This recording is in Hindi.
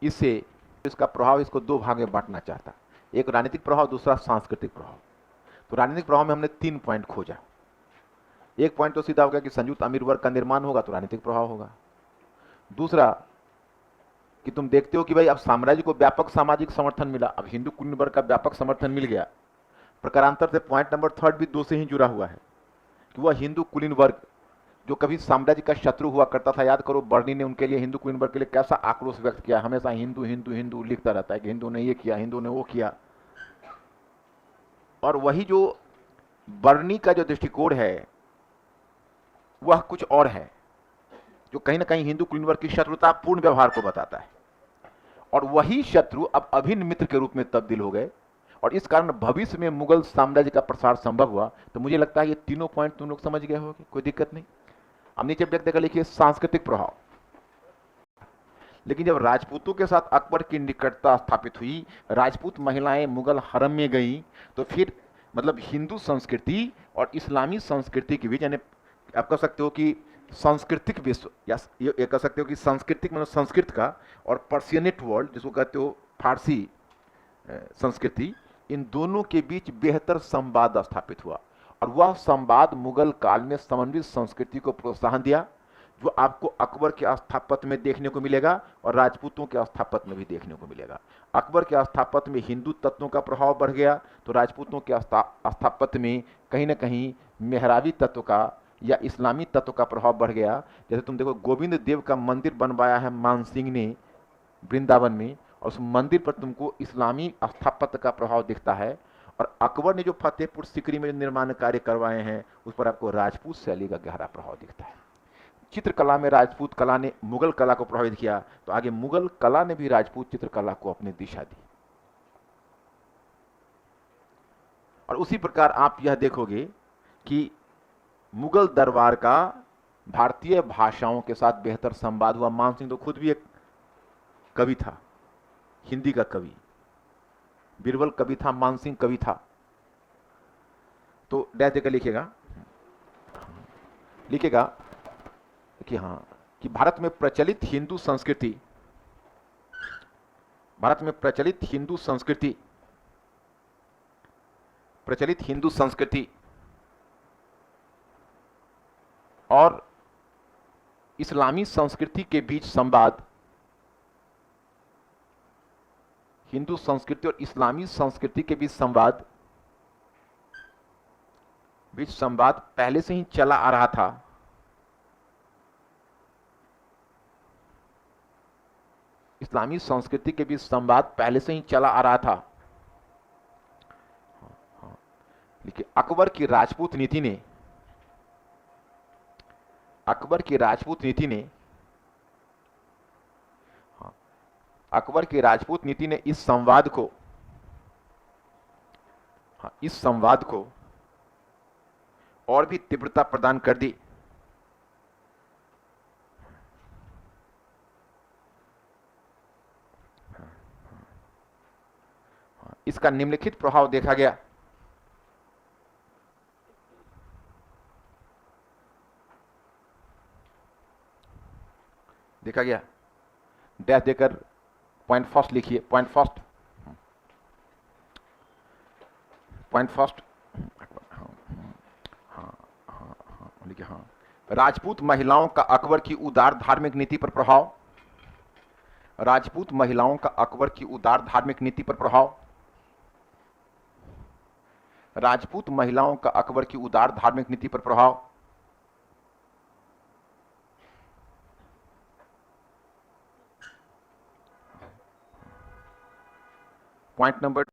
इससे इसका प्रभाव, इसको दो भाग में बांटना चाहता, एक राजनीतिक प्रभाव, दूसरा सांस्कृतिक प्रभाव। तो राजनीतिक प्रभाव में हमने 3 पॉइंट खोजा। एक पॉइंट तो सीधा हो गया कि संयुक्त अमीर वर्ग का निर्माण होगा तो राजनीतिक प्रभाव होगा। दूसरा कि तुम देखते हो कि भाई अब साम्राज्य को व्यापक सामाजिक समर्थन मिला, अब हिंदू कुलीन वर्ग का व्यापक समर्थन मिल गया। प्रकारांतर से पॉइंट नंबर 3 भी 2 से ही जुड़ा हुआ है कि वह हिंदू कुलीन वर्ग जो कभी साम्राज्य का शत्रु हुआ करता था, याद करो बर्नी ने उनके लिए, हिंदू कुलीन वर्ग के लिए कैसा आक्रोश व्यक्त किया, हमेशा हिंदू हिंदू हिंदू लिखता रहता है कि हिंदू ने ये किया, हिंदू ने वो किया। और वही जो बर्नी का जो दृष्टिकोण है वह कुछ और है, जो कहीं ना कहीं हिंदू कुलीन वर्ग की शत्रुतापूर्ण व्यवहार को बताता है। और वही शत्रु अब अभिन्न मित्र के रूप में तब्दील हो गए, और इस कारण भविष्य में मुगल साम्राज्य का प्रसार संभव हुआ। तो मुझे लगता है ये तीनों पॉइंट तुम लोग समझ गए होंगे, कोई दिक्कत नहीं। अब नीचे ब्रेक देकर लिखिए सांस्कृतिक प्रभाव। लेकिन जब राजपूतों के साथ अकबर की निकटता स्थापित हुई, राजपूत महिलाएं मुगल हरम में गईं, तो फिर मतलब हिंदू संस्कृति और इस्लामी संस्कृति के बीच, यानी आप कह सकते हो कि सांस्कृतिक विश्व, या ये कह सकते हो कि सांस्कृतिक मतलब संस्कृत का, और पर्शियनेट वर्ल्ड जिसको कहते हो फारसी संस्कृति, इन दोनों के बीच बेहतर संवाद स्थापित हुआ। और वह संवाद मुगल काल में समन्वित संस्कृति को प्रोत्साहन दिया, जो आपको अकबर के स्थापत्य में देखने को मिलेगा और राजपूतों के स्थापत्य में भी देखने को मिलेगा। अकबर के स्थापत्य में हिंदू तत्वों का प्रभाव बढ़ गया, तो राजपूतों के स्थापत्य में कहीं ना कहीं मेहराबी तत्व का या इस्लामी तत्व का प्रभाव बढ़ गया। जैसे तुम देखो गोविंद देव का मंदिर बनवाया है मानसिंह ने वृंदावन में, और उस मंदिर पर तुमको इस्लामी स्थापत्य का प्रभाव दिखता है। और अकबर ने जो फतेहपुर सीकरी में निर्माण कार्य करवाए हैं उस पर आपको राजपूत शैली का गहरा प्रभाव दिखता है। चित्रकला में राजपूत कला ने मुगल कला को प्रभावित किया, तो आगे मुगल कला ने भी राजपूत चित्रकला को अपनी दिशा दी। और उसी प्रकार आप यह देखोगे कि मुगल दरबार का भारतीय भाषाओं के साथ बेहतर संवाद हुआ। मानसिंह तो खुद भी एक कवि था, हिंदी का कवि। बीरबल कवि था, मानसिंह कवि था। तो डैश देकर लिखेगा कि हाँ, कि भारत में प्रचलित हिंदू संस्कृति, प्रचलित हिंदू संस्कृति और इस्लामी संस्कृति के बीच संवाद, हिंदू संस्कृति और इस्लामी संस्कृति के बीच संवाद पहले से ही चला आ रहा था। इस्लामी संस्कृति के बीच संवाद पहले से ही चला आ रहा था। देखिए अकबर की राजपूत नीति ने इस संवाद को और भी तीव्रता प्रदान कर दी। इसका निम्नलिखित प्रभाव देखा गया। डैश देकर पॉइंट फर्स्ट लिखिए। पॉइंट फर्स्ट लिखिए। हाँ, राजपूत महिलाओं का अकबर की उदार धार्मिक नीति पर प्रभाव। राजपूत महिलाओं का अकबर की उदार धार्मिक नीति पर प्रभाव। राजपूत महिलाओं का अकबर की उदार धार्मिक नीति पर प्रभाव। Point number